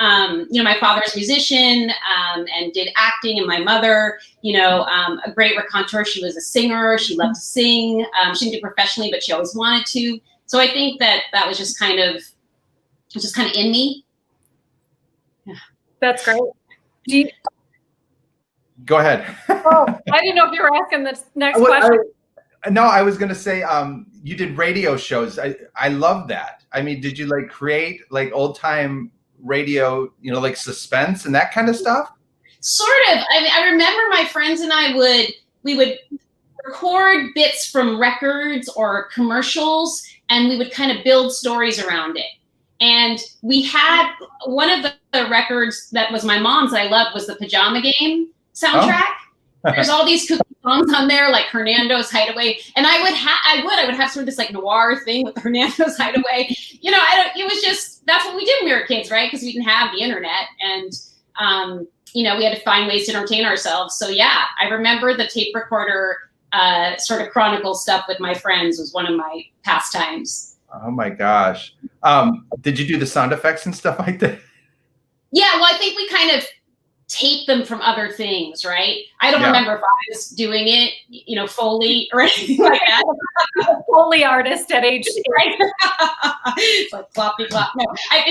My father's a musician and did acting, and my mother, a great raconteur. She was a singer. She loved to sing. She didn't do it professionally, but she always wanted to. So I think that was just kind of in me. Yeah. That's great. Go ahead. Oh, I didn't know if you were asking the next question. No, I was going to say, you did radio shows. I love that. I mean, did you create old time radio, like suspense and that kind of stuff? Sort of. I mean, I remember my friends and I we would record bits from records or commercials, and we would kind of build stories around it. And we had one of the records that was my mom's that I loved was the Pajama Game soundtrack. Oh. There's all these kooky songs on there, like Hernando's Hideaway, and I would have sort of this noir thing with Hernando's Hideaway. It was just, that's what we did when we were kids, right? Because we didn't have the internet, and we had to find ways to entertain ourselves. So yeah, I remember the tape recorder sort of chronicle stuff with my friends was one of my pastimes. Oh my gosh. Did you do the sound effects and stuff like that? Yeah, well, I think we kind of tape them from other things, right? I don't remember if I was doing it, Foley or anything like that. Foley artist at age 8. It's like floppy flop. No, I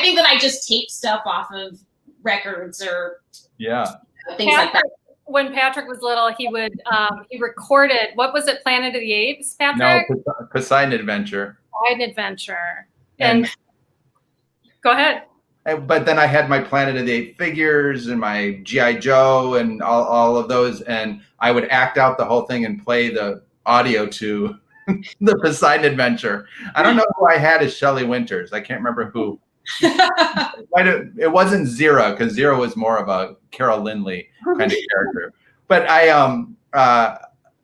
think that I just tape stuff off of records or things like that. When Patrick was little, he would he recorded, what was it, Planet of the Apes, Patrick? No, Poseidon Adventure. Poseidon Adventure. And go ahead. But then I had my Planet of the Apes figures and my G.I. Joe and all of those, and I would act out the whole thing and play the audio to the Poseidon Adventure. I don't know who I had as Shelley Winters. I can't remember who. It wasn't Zero, because Zero was more of a Carol Lindley kind of character. But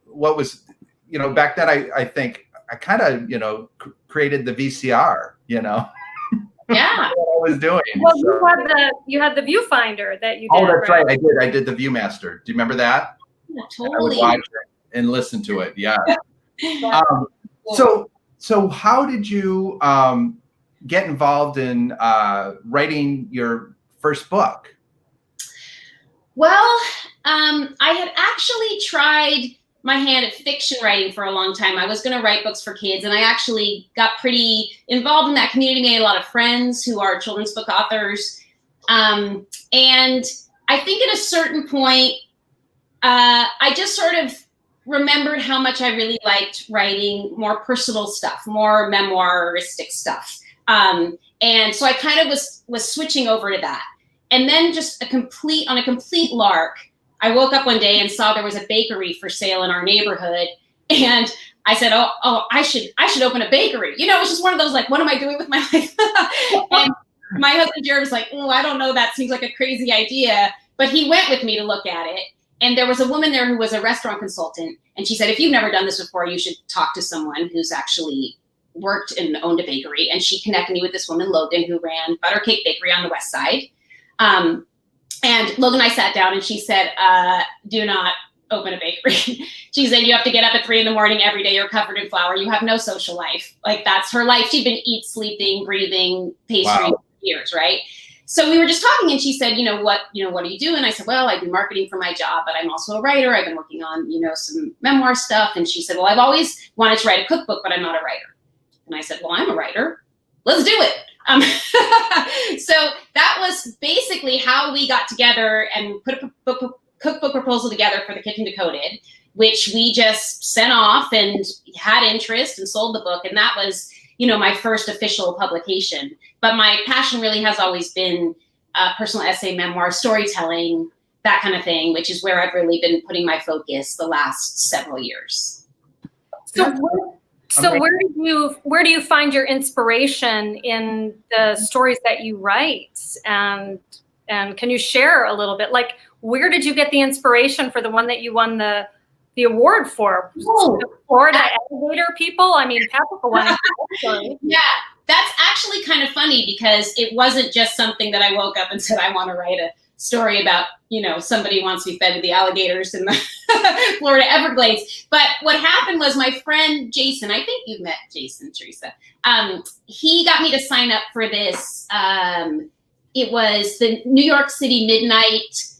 what was, back then I think I kind of, created the VCR, Yeah. what I was doing. Well, so. you had the viewfinder that you did. Oh, that's right. I did the Viewmaster. Do you remember that? Yeah, totally. I would watch it and listen to it. Yeah. So how did you get involved in writing your first book? Well, I had actually tried my hand at fiction writing for a long time. I was going to write books for kids, and I actually got pretty involved in that community, made a lot of friends who are children's book authors. And I think at a certain point, I just sort of remembered how much I really liked writing more personal stuff, more memoiristic stuff. And so I kind of was switching over to that. And then just on a complete lark, I woke up one day and saw there was a bakery for sale in our neighborhood. And I said, oh, I should open a bakery. It was just one of those, what am I doing with my life? And my husband, Jared, was like, oh, I don't know. That seems like a crazy idea. But he went with me to look at it. And there was a woman there who was a restaurant consultant. And she said, if you've never done this before, you should talk to someone who's actually worked and owned a bakery. And she connected me with this woman, Logan, who ran Butter Cake Bakery on the West Side. And Logan and I sat down, and she said, do not open a bakery. She said, you have to get up at 3 a.m. every day. You're covered in flour. You have no social life. That's her life. She'd been sleeping, breathing pastry for years, right? So we were just talking, and she said, what do you do? And I said, well, I do marketing for my job, but I'm also a writer. I've been working on, some memoir stuff. And she said, well, I've always wanted to write a cookbook, but I'm not a writer. And I said, well, I'm a writer. Let's do it. So that was basically how we got together and put a cookbook proposal together for the Kitchen Decoded, which we just sent off and had interest and sold the book. And that was, my first official publication. But my passion really has always been personal essay, memoir, storytelling, that kind of thing, which is where I've really been putting my focus the last several years. So where do you find your inspiration in the stories that you write? And can you share a little bit? Where did you get the inspiration for the one that you won the award for? The Florida alligator people? I mean, Patrick won. Yeah, that's actually kind of funny because it wasn't just something that I woke up and said, I want to write a story about, somebody wants to be fed with the alligators in the Florida Everglades. But what happened was my friend Jason, I think you've met Jason, Teresa. He got me to sign up for this it was the New York City Midnight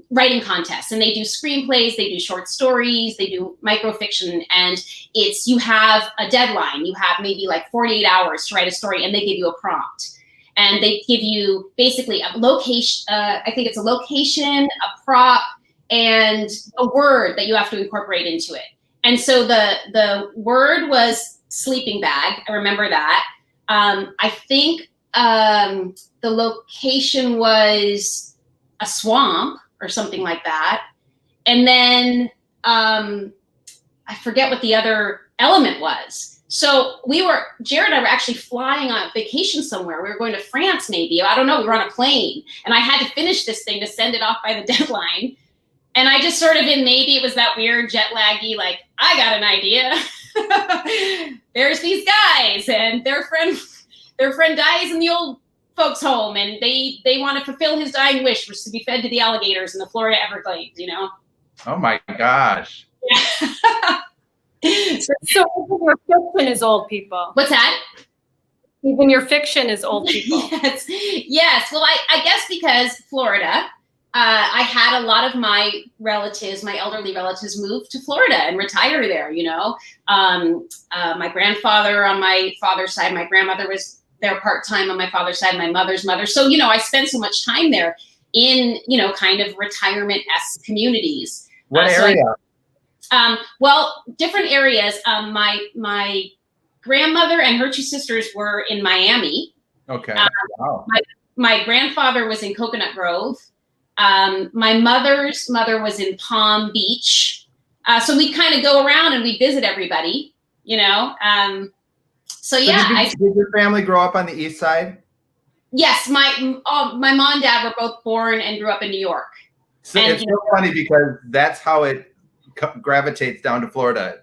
writing contest, and they do screenplays, they do short stories, they do microfiction, and you have a deadline. You have maybe like 48 hours to write a story, and they give you a prompt. And they give you basically a location, I think it's a location, a prop, and a word that you have to incorporate into it. And so the word was sleeping bag. I remember that. I think the location was a swamp or something like that. And then I forget what the other element was. So Jared and I were actually flying on vacation somewhere. We were going to France maybe. I don't know. We were on a plane. And I had to finish this thing to send it off by the deadline. And I just sort of maybe it was that weird jet laggy, like, I got an idea. There's these guys and their friend dies in the old folks home, and they want to fulfill his dying wish, which is to be fed to the alligators in the Florida Everglades, you know? Oh my gosh. Yeah. So even your fiction is old people. What's that? Even your fiction is old people. Yes. Well, I guess because Florida, I had a lot of my relatives, my elderly relatives, move to Florida and retire there, you know. My grandfather on my father's side, my grandmother was there part-time on my father's side, my mother's mother. So, you know, I spent so much time there in, you know, kind of retirement-esque communities. What area? Well, different areas. My grandmother and her two sisters were in Miami. Okay. Wow. My grandfather was in Coconut Grove. My mother's mother was in Palm Beach. So we kind of go around and we visit everybody, you know. So yeah. Did your family grow up on the east side? Yes, my mom and dad were both born and grew up in New York. So and, it's so funny because that's how it gravitates down to Florida.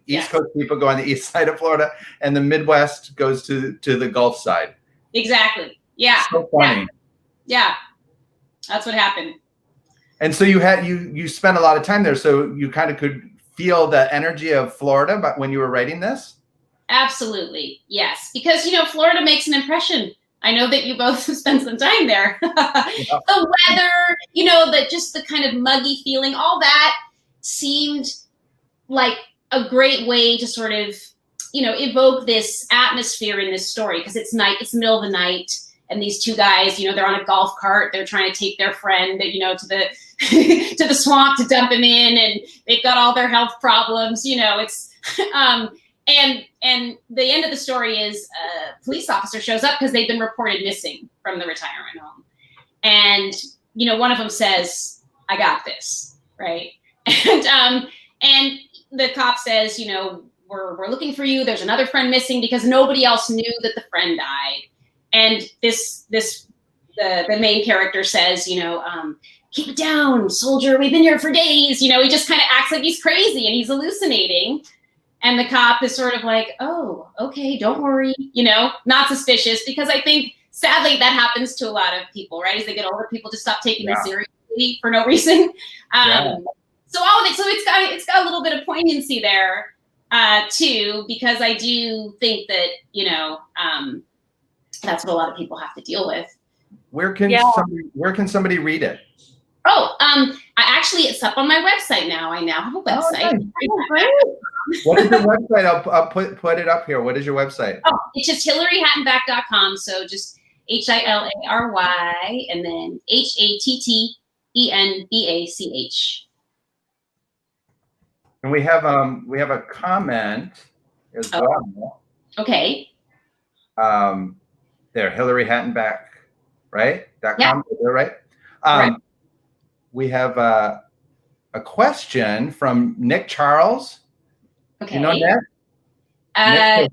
East Coast people go on the east side of Florida, and the Midwest goes to the Gulf side. Exactly. Yeah. So funny. Yeah. That's what happened. And so you spent a lot of time there, so you kind of could feel the energy of Florida, but when you were writing this? Absolutely. Yes. Because, you know, Florida makes an impression. I know that you both have spent some time there. Yeah. The weather, you know, just the kind of muggy feeling, all that seemed like a great way to sort of, you know, evoke this atmosphere in this story, because it's night, it's the middle of the night, and these two guys, you know, they're on a golf cart, they're trying to take their friend, you know, to the to the swamp to dump him in, and they've got all their health problems, you know, it's and the end of the story is a police officer shows up because they've been reported missing from the retirement home. And, you know, one of them says, I got this, right? And the cop says, you know, we're looking for you. There's another friend missing, because nobody else knew that the friend died. And the main character says, you know, keep it down, soldier. We've been here for days. You know, he just kind of acts like he's crazy and he's hallucinating. And the cop is sort of like, oh, okay, don't worry, you know, not suspicious, because I think sadly that happens to a lot of people, right? As they get older, people just stop taking them seriously for no reason. So all of it, so it's got a little bit of poignancy there too, because I do think that, you know, that's what a lot of people have to deal with. Where can somebody read it? Oh, actually, it's up on my website now. I now have a website. Oh, great. What is your website? I'll put it up here. What is your website? Oh, it's just HilaryHattenbach.com. So just HILARY and then HATTENBACH. And we have a comment as well. Okay. There, Hilary Hattenbach, right? .com, yeah. Right? Right. We have a question from Nick Charles. Okay. You know Nick? Nick,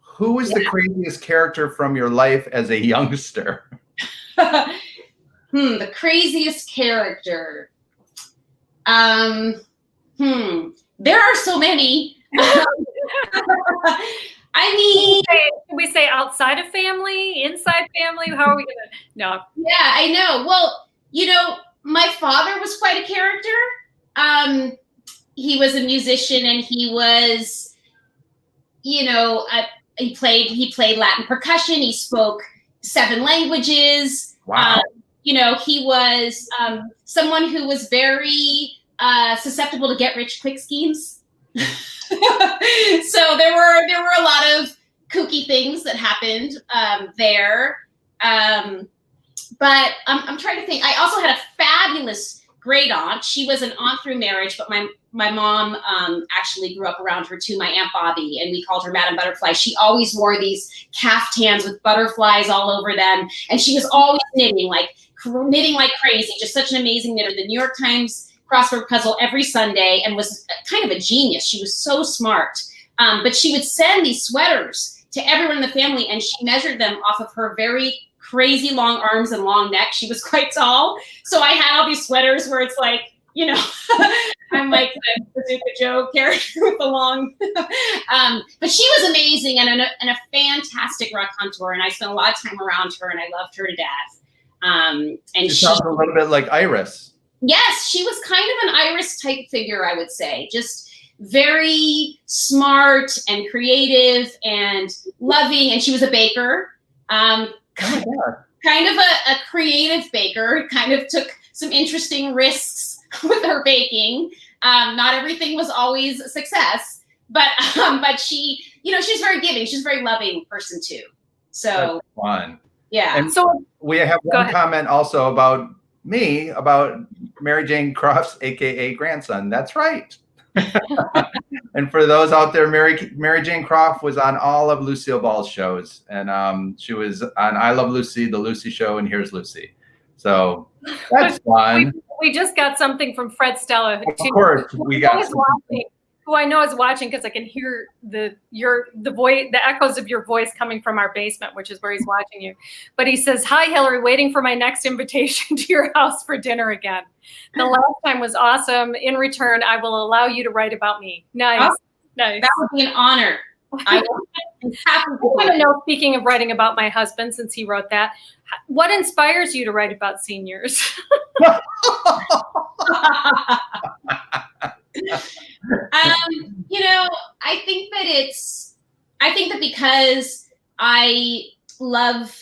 who was the craziest character from your life as a youngster? The craziest character. There are so many. I mean, can we say outside of family, inside family? How are we gonna? No. Yeah, I know. Well, you know, my father was quite a character. He was a musician, and he was, you know, he played Latin percussion. He spoke 7 languages. Wow. You know, he was someone who was very susceptible to get rich quick schemes. So there were a lot of kooky things that happened there. But I'm trying to think. I also had a fabulous great aunt. She was an aunt through marriage, but my mom actually grew up around her too, my Aunt Bobby, and we called her Madame Butterfly. She always wore these caftans with butterflies all over them, and she was always knitting like crazy, just such an amazing knitter. The New York Times crossword puzzle every Sunday, and was kind of a genius. She was so smart. But she would send these sweaters to everyone in the family, and she measured them off of her very crazy long arms and long neck. She was quite tall. So I had all these sweaters where it's like, you know, I'm like the Bazooka Joe character with the long, but she was amazing and a fantastic raconteur. And I spent a lot of time around her, and I loved her to death. And she sounds a little bit like Iris. Yes, she was kind of an Iris type figure, I would say. Just very smart and creative and loving. And she was a baker. Kind of a creative baker, kind of took some interesting risks with her baking. Not everything was always a success, but she, you know, she's very giving. She's a very loving person too. So that's fun. Yeah. And so we have one comment also about me, about Mary Jane Croft's AKA grandson. That's right. And for those out there, Mary Jane Croft was on all of Lucille Ball's shows, and she was on I Love Lucy, The Lucy Show, and Here's Lucy. So that's fun. We just got something from Fred Stella. Of course, we got watching, who I know is watching because I can hear the echoes of your voice coming from our basement, which is where he's watching you. But he says, "Hi, Hilary, waiting for my next invitation to your house for dinner again. The last time was awesome. In return, I will allow you to write about me." Nice, nice. That would be an honor. I want to know, speaking of writing about my husband, since he wrote that, what inspires you to write about seniors? You know, I think that because I love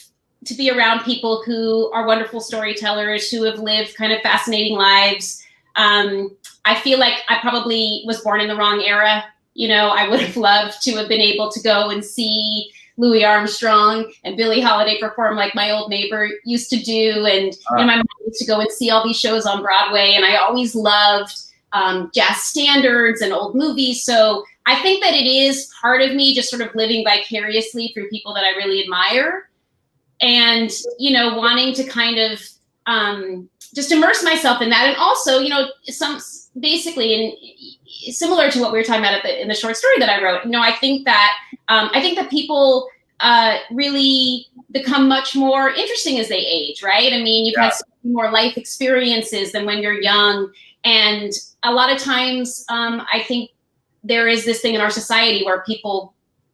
to be around people who are wonderful storytellers, who have lived kind of fascinating lives. I feel like I probably was born in the wrong era. You know, I would have loved to have been able to go and see Louis Armstrong and Billie Holiday perform like my old neighbor used to do. And you know, my mom used to go and see all these shows on Broadway. And I always loved jazz standards and old movies. So I think that it is part of me just sort of living vicariously through people that I really admire. And, you know, wanting to kind of just immerse myself in that. And also, you know, similar to what we were talking about in the short story that I wrote, you know, I think that people really become much more interesting as they age, right? I mean, you've had so many more life experiences than when you're young. And a lot of times, I think there is this thing in our society where people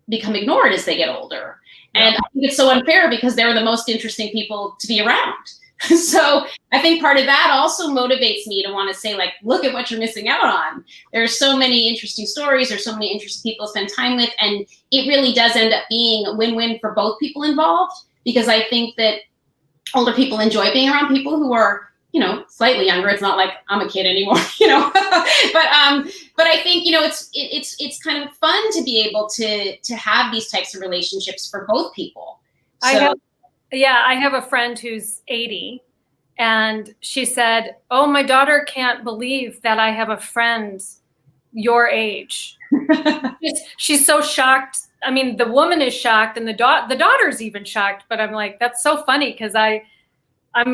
become ignored as they get older. Yeah. And I think it's so unfair because they're the most interesting people to be around. So I think part of that also motivates me to want to say, like, look at what you're missing out on. There's so many interesting stories. There's so many interesting people to spend time with. And it really does end up being a win-win for both people involved, because I think that older people enjoy being around people who are, you know, slightly younger. It's not like I'm a kid anymore, you know, but I think, you know, it's kind of fun to be able to have these types of relationships for both people. So, I have a friend who's 80, and she said, "Oh, my daughter can't believe that I have a friend your age." She's so shocked. I mean, the woman is shocked, and the daughter's even shocked. But I'm like, that's so funny, because I'm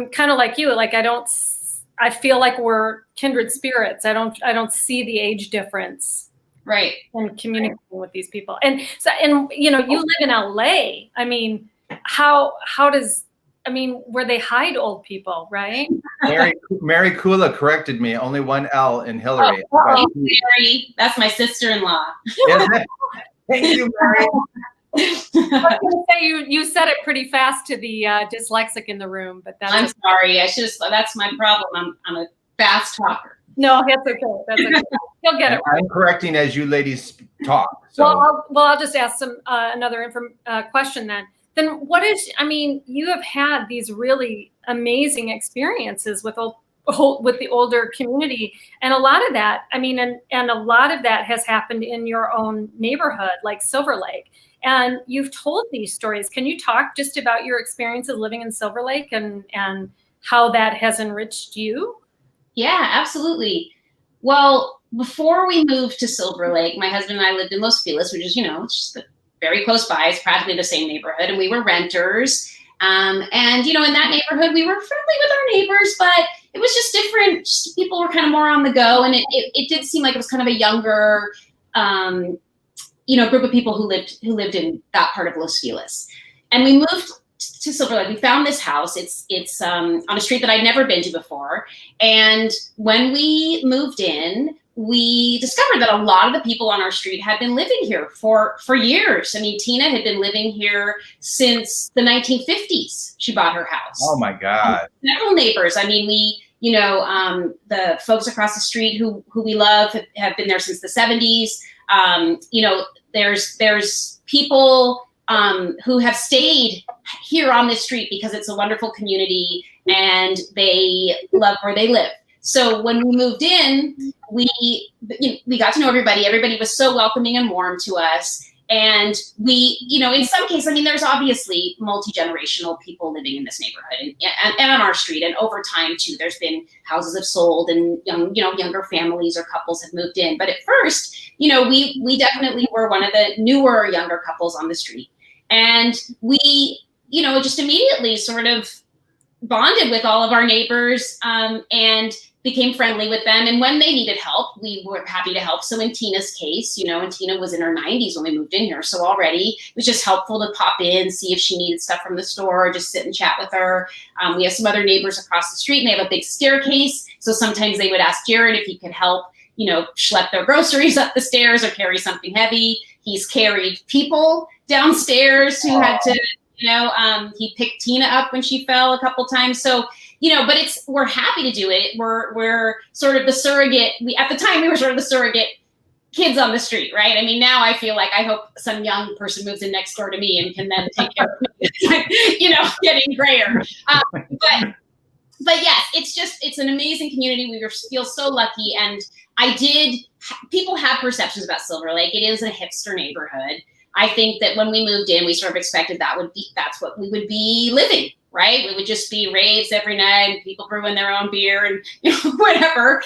kind of like you. Like, I feel like we're kindred spirits. I don't see the age difference. Right. In communicating with these people. And so, and you know, you live in LA. I mean, how does, I mean, where they hide old people, right? Mary Kula corrected me. Only one L in Hilary. Mary, that's my sister-in-law. Thank you, Mary. I was gonna say, you said it pretty fast to the dyslexic in the room, but I'm sorry. That's my problem. I'm a fast talker. No, that's okay. That's okay. He'll get it. I'm correcting as you ladies talk. So. Well, I'll just ask another question then. then what is, I mean, you have had these really amazing experiences with the older community. And a lot of that, I mean, and a lot of that has happened in your own neighborhood, like Silver Lake. And you've told these stories. Can you talk just about your experiences living in Silver Lake and how that has enriched you? Yeah, absolutely. Well, before we moved to Silver Lake, my husband and I lived in Los Feliz, which is, it's just very close by. It's practically the same neighborhood, and we were renters. And, in that neighborhood, we were friendly with our neighbors, but it was just different. Just people were kind of more on the go, and it did seem like it was kind of a younger, group of people who lived in that part of Los Feliz. And we moved to Silver Lake. We found this house. It's on a street that I'd never been to before. And when we moved in, we discovered that a lot of the people on our street had been living here for years. I mean, Tina had been living here since the 1950s. She bought her house. Oh my God. Several neighbors. I mean, the folks across the street who we love have been there since the 70s. There's people who have stayed here on this street because it's a wonderful community and they love where they live. So when we moved in, we got to know everybody. Everybody was so welcoming and warm to us. And we, in some cases, I mean, there's obviously multi-generational people living in this neighborhood and on our street. And over time, too, there's been houses have sold and younger families or couples have moved in. But at first, we definitely were one of the newer, younger couples on the street. And we, just immediately sort of bonded with all of our neighbors and became friendly with them. And when they needed help, we were happy to help. So in Tina's case, and Tina was in her 90s when we moved in here. So already it was just helpful to pop in, see if she needed stuff from the store, or just sit and chat with her. We have some other neighbors across the street and they have a big staircase. So sometimes they would ask Jared if he could help, schlep their groceries up the stairs or carry something heavy. He's carried people downstairs who had to, he picked Tina up when she fell a couple times. So, but we're happy to do it. We're sort of the surrogate. At the time we were sort of the surrogate kids on the street, right? I mean, now I feel like I hope some young person moves in next door to me and can then take care of me, getting grayer. But yes, it's an amazing community. We feel so lucky. And people have perceptions about Silver Lake. It is a hipster neighborhood. I think that when we moved in, we sort of expected that's what we would be living, right? We would just be raves every night, and people brewing their own beer and whatever.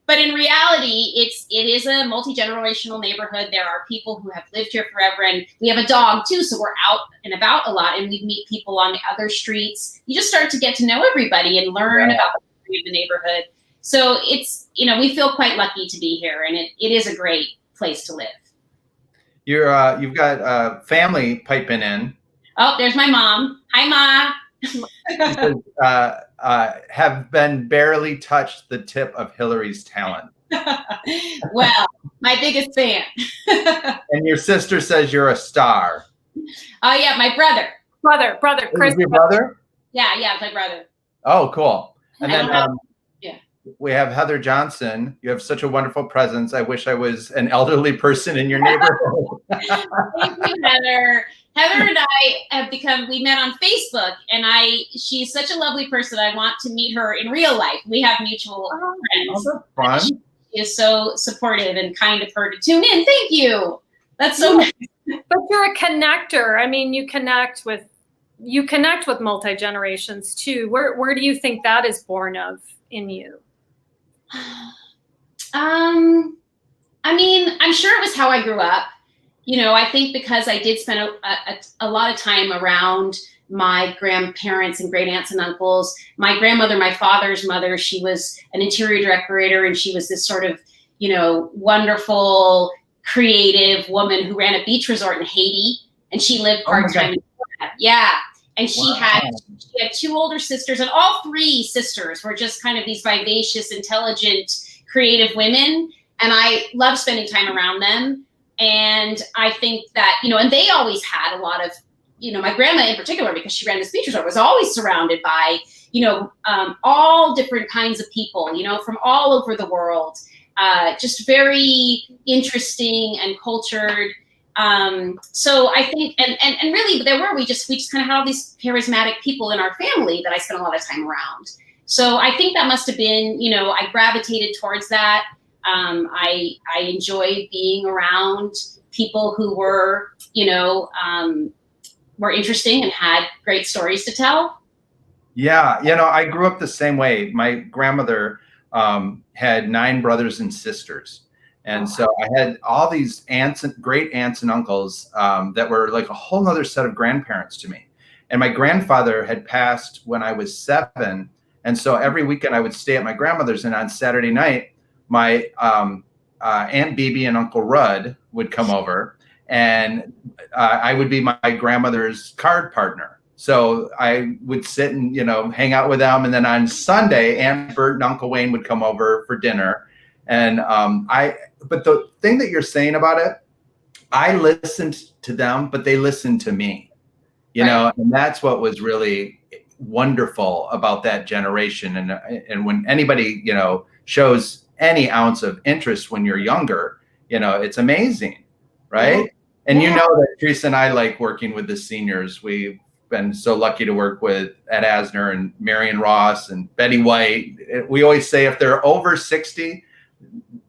But in reality, it is a multi-generational neighborhood. There are people who have lived here forever, and we have a dog too, so we're out and about a lot, and we meet people on the other streets. You just start to get to know everybody and learn about the history of the neighborhood. So it's, we feel quite lucky to be here, and it is a great place to live. You've got family piping in. Oh, there's my mom. Hi, Ma. Says, have been barely touched the tip of Hilary's talent. Well, my biggest fan. And your sister says you're a star. Oh yeah, my brother. Brother, Chris. Is your brother? Yeah, it's my brother. Oh, cool. And then yeah. We have Heather Johnson. You have such a wonderful presence. I wish I was an elderly person in your neighborhood. Thank you, Heather. Heather and I we met on Facebook, and she's such a lovely person. I want to meet her in real life. We have mutual friends. Oh, that's fun. She is so supportive and kind of her to tune in. Thank you. That's so nice. But you're a connector. I mean, you connect with multi-generations too. Where do you think that is born of in you? I mean, I'm sure it was how I grew up. I think because I did spend a lot of time around my grandparents and great aunts and uncles. My grandmother, my father's mother, she was an interior decorator, and she was this sort of, wonderful, creative woman who ran a beach resort in Haiti, and she lived part-time in Florida. Yeah. And she had 2 older sisters, and all 3 sisters were just kind of these vivacious, intelligent, creative women. And I love spending time around them. And I think that, and they always had a lot of, my grandma in particular, because she ran this beach resort, was always surrounded by, all different kinds of people, from all over the world, just very interesting and cultured. So I think, and really we just kind of had all these charismatic people in our family that I spent a lot of time around. So I think that must have been, I gravitated towards that. I enjoy being around people who were, were interesting and had great stories to tell. Yeah, I grew up the same way. My grandmother had 9 brothers and sisters. And so I had all these great aunts and uncles that were like a whole nother set of grandparents to me. And my grandfather had passed when I was 7. And so every weekend I would stay at my grandmother's, and on Saturday night, my Aunt Bibi and Uncle Rudd would come over, and I would be my grandmother's card partner. So I would sit and, hang out with them. And then on Sunday, Aunt Bert and Uncle Wayne would come over for dinner. And but the thing that you're saying about it, I listened to them, but they listened to me, and that's what was really wonderful about that generation. And when anybody, shows any ounce of interest when you're younger, it's amazing. Right. And that Teresa and I like working with the seniors. We've been so lucky to work with Ed Asner and Marion Ross and Betty White. We always say if they're over 60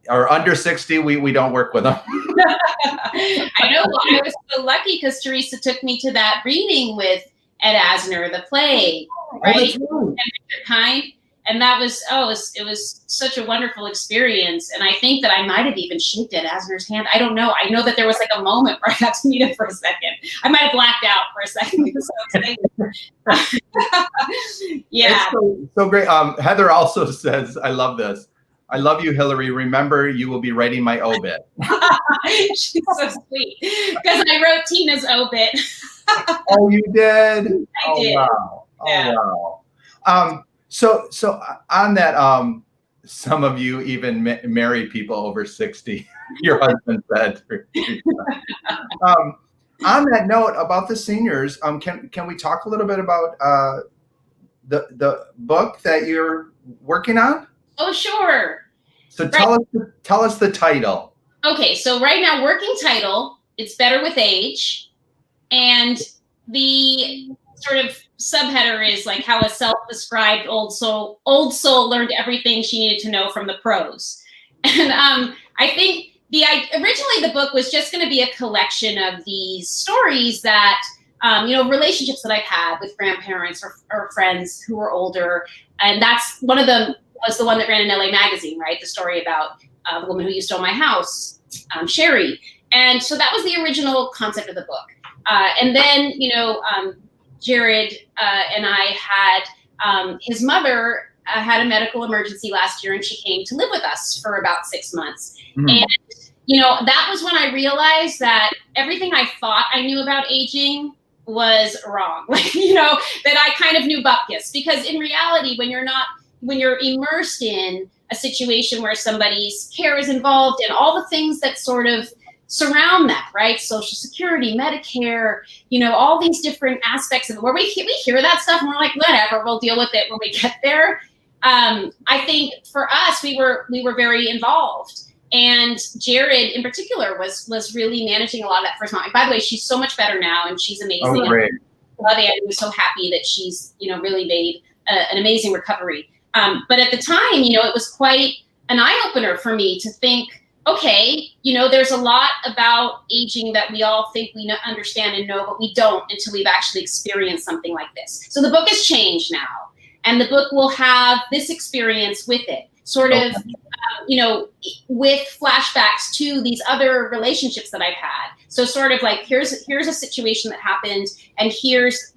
or under 60, we don't work with them. I know. Well, I was so lucky because Teresa took me to that reading with Ed Asner, the play, right? And that was, it was such a wonderful experience. And I think that I might have even shaked Ed Asner's hand. I don't know. I know that there was like a moment where I got to meet him for a second. I might have blacked out for a second. Yeah. It's so great. Heather also says, I love this. I love you, Hilary. Remember, you will be writing my obit. She's so sweet. Because I wrote Tina's obit. Oh, you did? I did. Wow. Yeah. Oh, wow. So on that, some of you even marry people over 60. Your husband said. On that note about the seniors, can we talk a little bit about the book that you're working on? Oh, sure. So tell us the title. Okay, so right now, working title, It's Better with Age. And the sort of subheader is like how a self-described old soul learned everything she needed to know from the pros. And I think originally the book was just going to be a collection of these stories that, relationships that I've had with grandparents or friends who were older. And that's one of them was the one that ran in LA Magazine, right? The story about the woman who used to own my house, Sherry. And so that was the original concept of the book. And then, Jared and I had his mother had a medical emergency last year, and she came to live with us for about 6 months. Mm-hmm. And, that was when I realized that everything I thought I knew about aging was wrong. That I kind of knew bupkis, because in reality, when you're immersed in a situation where somebody's care is involved and all the things that sort of surround that, right? Social Security, Medicare, all these different aspects of it, where we hear that stuff and we're like, whatever, we'll deal with it when we get there. I think for us, we were very involved. And Jared in particular was really managing a lot of that for his mom. And by the way, she's so much better now and she's amazing. Oh, great. I was so happy that she's, really made an amazing recovery. But at the time, it was quite an eye-opener for me to think, okay, there's a lot about aging that we all think we understand and know, but we don't until we've actually experienced something like this. So the book has changed now, and the book will have this experience with it, sort of, with flashbacks to these other relationships that I've had. So sort of like, here's a situation that happened, and here's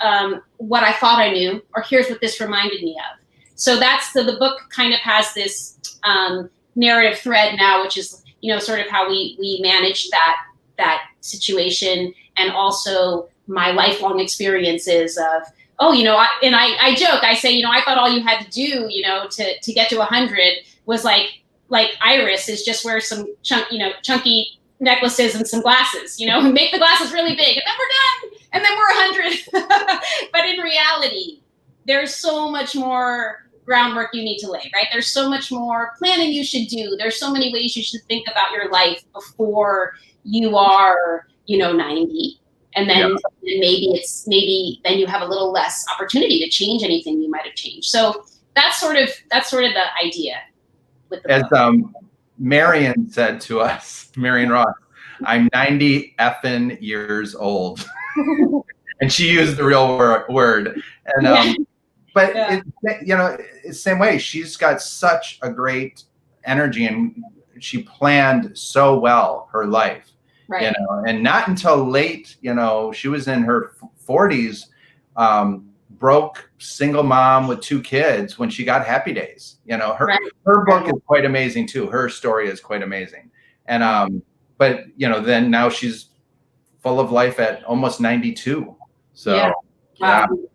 what I thought I knew, or here's what this reminded me of. So the book kind of has this narrative thread now, which is, sort of how we manage that situation, and also my lifelong experiences of, I joke, I say, I thought all you had to do, to get to 100 was like Iris is just wear some chunky necklaces and some glasses, make the glasses really big, and then we're done, and then we're 100. But in reality, there's so much more groundwork you need to lay, right? There's so much more planning you should do. There's so many ways you should think about your life before you are, 90. And then maybe then you have a little less opportunity to change anything you might have changed. So that's sort of the idea with the book. Marion said to us, Marion Ross, I'm 90 effing years old. And she used the real word. And but it's the same way. She's got such a great energy, and she planned so well her life. Right. And not until late, she was in her 40s, broke single mom with 2 kids when she got Happy Days. Her book is quite amazing too. Her story is quite amazing. And but then now she's full of life at almost 92. So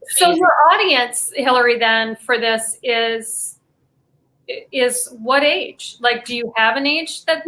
So your audience, Hilary, then for this is what age? Like, do you have an age that?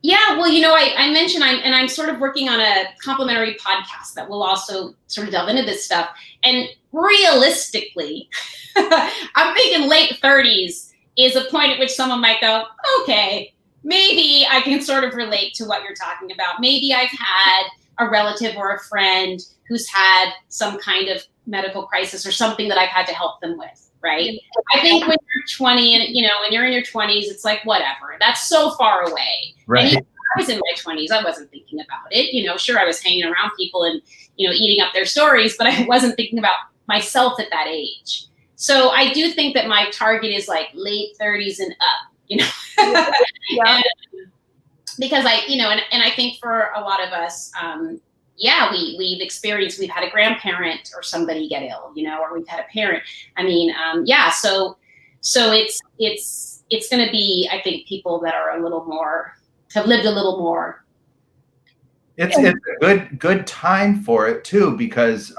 Yeah, well, I mentioned I'm sort of working on a complimentary podcast that will also sort of delve into this stuff. And realistically, I'm thinking late 30s is a point at which someone might go, okay, maybe I can sort of relate to what you're talking about. Maybe I've had a relative or a friend who's had some kind of medical crisis or something that I've had to help them with, right? I think when you're 20 and, when you're in your 20s, it's like, whatever, that's so far away. Right. And I was in my 20s, I wasn't thinking about it. Sure, I was hanging around people and, eating up their stories, but I wasn't thinking about myself at that age. So I do think that my target is like late 30s and up, And because and I think for a lot of us, we've had a grandparent or somebody get ill, or we've had a parent. So it's going to be, I think, people that are have lived a little more. It's a good time for it too, because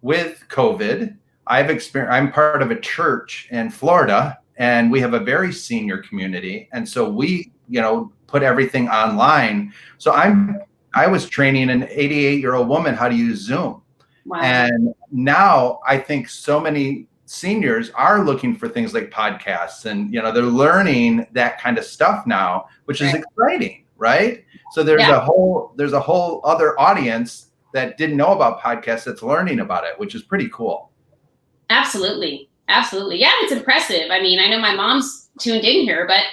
with COVID, I'm part of a church in Florida, and we have a very senior community, and so we put everything online. So I was training an 88-year-old woman how to use Zoom. Wow. And now I think so many seniors are looking for things like podcasts, and they're learning that kind of stuff now, which is exciting, right? So there's a whole other audience that didn't know about podcasts that's learning about it, which is pretty cool. Absolutely. Yeah, it's impressive. I know my mom's tuned in here, but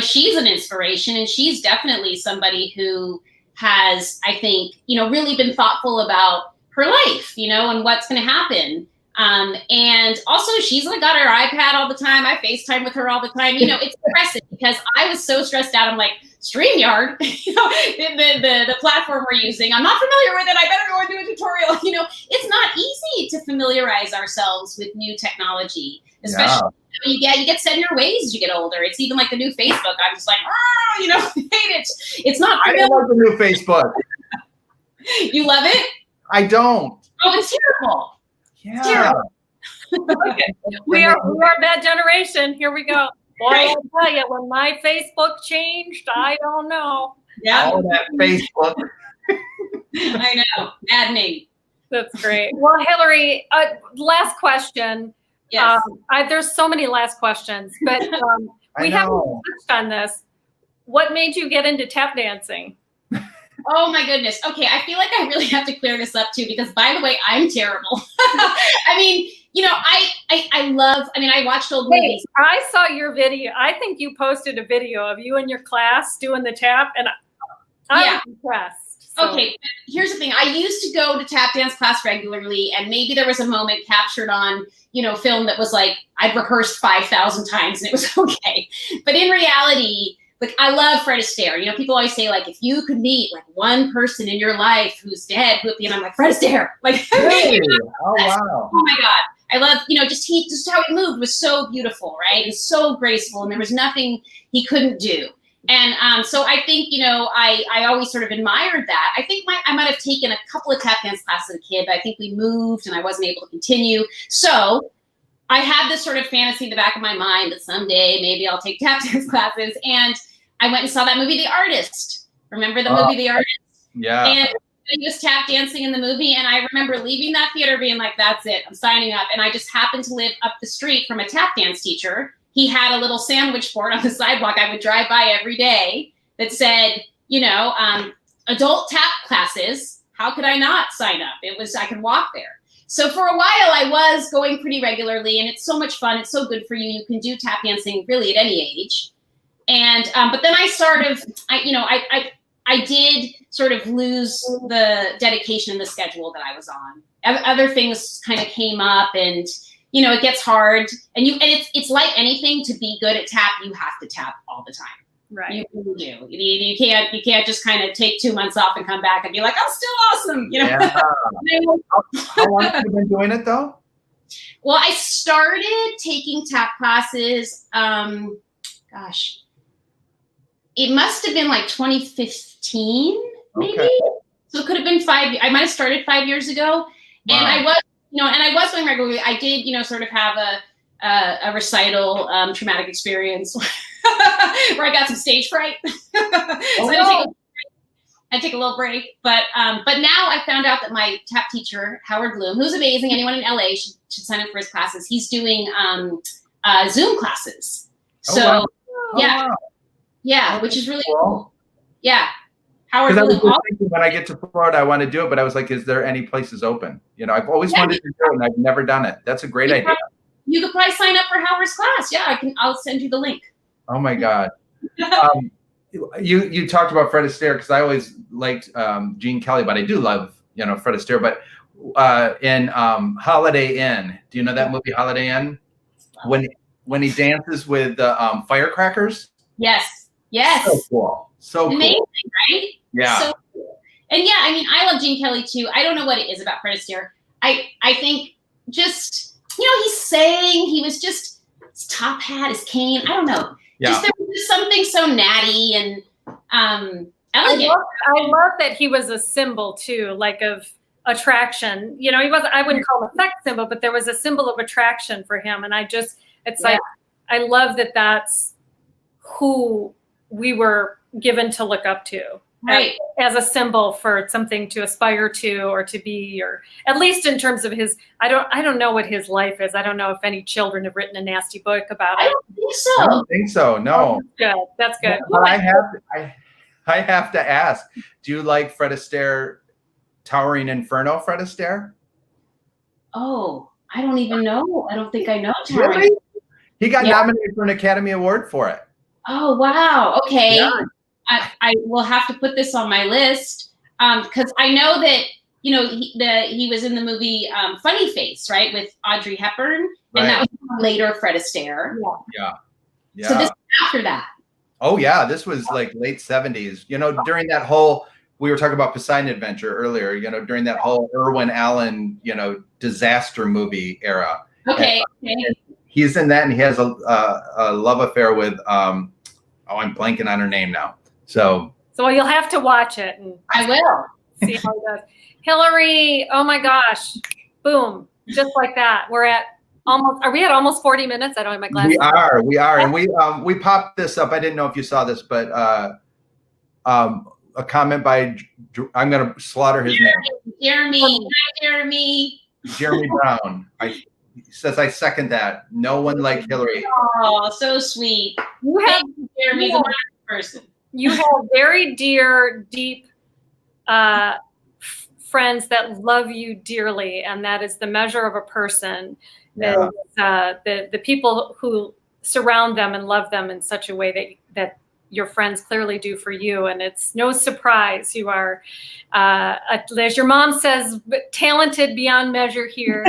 she's an inspiration, and she's definitely somebody who has, I think, really been thoughtful about her life, and what's going to happen. And also she's got her iPad all the time. I FaceTime with her all the time. It's impressive because I was so stressed out. I'm like, StreamYard, the platform we're using, I'm not familiar with it. I better go and do a tutorial. It's not easy to familiarize ourselves with new technology, especially you get set in your ways as you get older. It's even like the new Facebook. I'm just like, hate it. It's not familiar. I love the new Facebook. You love it? I don't. Oh, it's terrible. Yeah. We are that generation. Here we go. Boy, I'll tell you, when my Facebook changed, I don't know. Yeah. All that Facebook. I know. Maddening. That's great. Well, Hilary, last question. Yes. There's so many last questions, but we haven't touched on this. What made you get into tap dancing? Oh my goodness. Okay, I feel like I really have to clear this up too, because by the way, I'm terrible. I watched old movies. I saw your video. I think you posted a video of you and your class doing the tap, and I was impressed. So. Okay, here's the thing. I used to go to tap dance class regularly, and maybe there was a moment captured on, film that was like, I'd rehearsed 5,000 times and it was okay. But in reality, I love Fred Astaire. People always say, if you could meet one person in your life who's dead, and I'm like, Fred Astaire. Really? Oh, wow. Oh my God. I love, just how he moved was so beautiful, right? It was so graceful, and there was nothing he couldn't do. And so I think, I always sort of admired that. I think I might have taken a couple of tap dance classes as a kid, but I think we moved and I wasn't able to continue. So I had this sort of fantasy in the back of my mind that someday maybe I'll take tap dance classes. And I went and saw that movie, The Artist. Remember the movie, The Artist? Yeah. And he was tap dancing in the movie. And I remember leaving that theater being like, that's it, I'm signing up. And I just happened to live up the street from a tap dance teacher. He had a little sandwich board on the sidewalk I would drive by every day that said, adult tap classes. How could I not sign up? I could walk there. So for a while I was going pretty regularly, and it's so much fun. It's so good for you. You can do tap dancing really at any age. And, but then I did sort of lose the dedication in the schedule that I was on. Other things kind of came up, and, it gets hard, and it's like anything. To be good at tap, you have to tap all the time. Right. You do. You can't just kind of take 2 months off and come back and be like, I'm still awesome. Yeah. How long have you been doing it though? Well, I started taking tap classes. It must have been like 2015, maybe. Okay. So it could have been 5 years. I might have started 5 years ago. Wow. And I was going regularly. I did, sort of have a recital traumatic experience where I got some stage fright. I take a little break. But now I found out that my tap teacher, Howard Bloom, who's amazing, anyone in LA should sign up for his classes. He's doing Zoom classes. So wow. yeah. Wow. Yeah, which is really cool. Yeah. Howard Because I was Bloom. just thinking when I get to Florida, I want to do it, but I was like, is there any places open? I've always wanted to do it, and I've never done it. That's a great idea. You could probably sign up for Howard's class. Yeah, I'll send you the link. Oh my God. You talked about Fred Astaire, because I always liked Gene Kelly, but I do love Fred Astaire. But in Holiday Inn, do you know that movie Holiday Inn? When he dances with the firecrackers. Yes. So cool. So amazing, cool. right? Yeah. So, and yeah, I love Gene Kelly too. I don't know what it is about Fred Astaire. I think just he's saying he was just his top hat, his cane. I don't know. Yeah. Just there was just something so natty and elegant. I love that he was a symbol too, like of attraction. He wasn't. I wouldn't call him a sex symbol, but there was a symbol of attraction for him, and like I love that. That's who we were given to look up to, right? As a symbol for something to aspire to or to be, or at least in terms of his. I don't know what his life is. I don't know if any children have written a nasty book about it. I don't think so. No. That's good. But I have to ask. Do you like Fred Astaire, Towering Inferno? Fred Astaire? Oh, I don't even know. I don't think I know. Really? He got nominated for an Academy Award for it. Oh, wow. Okay. Yeah. I will have to put this on my list because I know that, he was in the movie Funny Face, right, with Audrey Hepburn. Right. And that was later Fred Astaire. Yeah. So this is after that. Oh, yeah. This was like late 70s. During that whole, we were talking about Poseidon Adventure earlier, during that whole Irwin Allen, disaster movie era. Okay. And he's in that, and he has a love affair with, I'm blanking on her name now. So you'll have to watch it. And I will. See how it does. Hilary, oh my gosh. Boom. Just like that. Are we at almost 40 minutes? I don't have my glasses. We are. And we popped this up. I didn't know if you saw this, but a comment by, I'm going to slaughter his name. Jeremy. Hi, Jeremy. Jeremy Brown. He says, I second that. No one like Hilary. Oh, so sweet. Jeremy's a wonderful person. You have very dear, deep friends that love you dearly, and that is the measure of a person. Yeah. The people who surround them and love them in such a way that your friends clearly do for you, and it's no surprise you are, as your mom says, talented beyond measure here.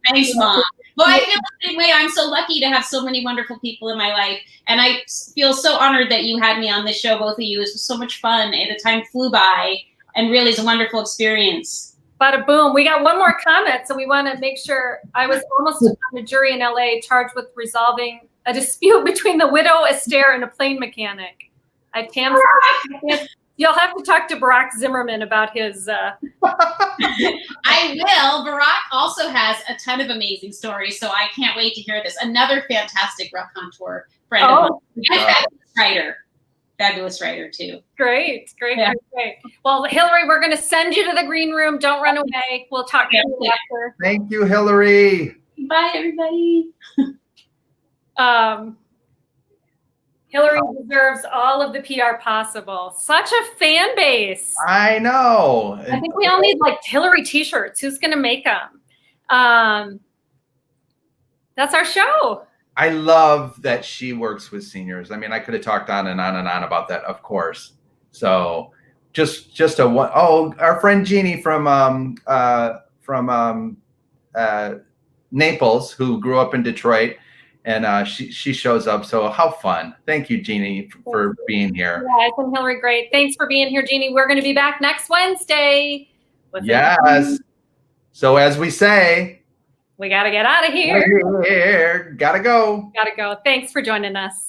Thanks, Mom. Well, I feel the same way. I'm so lucky to have so many wonderful people in my life, and I feel so honored that you had me on this show, both of you. It was so much fun, and the time flew by, and really is a wonderful experience. Bada boom. We got one more comment, so we want to make sure. I was almost on a jury in LA charged with resolving a dispute between the widow Astaire and a plane mechanic. You'll have to talk to Barack Zimmerman about his. I will. Barack also has a ton of amazing stories, so I can't wait to hear this. Another fantastic raconteur friend of mine. Fabulous writer too. Great. Well, Hilary, we're going to send you to the green room. Don't run away. We'll talk to you after. Thank you, Hilary. Bye, everybody. Hilary deserves all of the PR possible. Such a fan base. I know. I think we all need like Hilary t-shirts. Who's going to make them? That's our show. I love that she works with seniors. I mean, I could have talked on and on and on about that, of course. So just a one. Oh, our friend Jeannie from Naples, who grew up in Detroit, and she shows up. So how fun. Thank you, Jeannie, for being here. Yes, and Hilary, great. Thanks for being here, Jeannie. We're going to be back next Wednesday. Yes. So as we say, we got to get out of here. Gotta go. Gotta go. Thanks for joining us.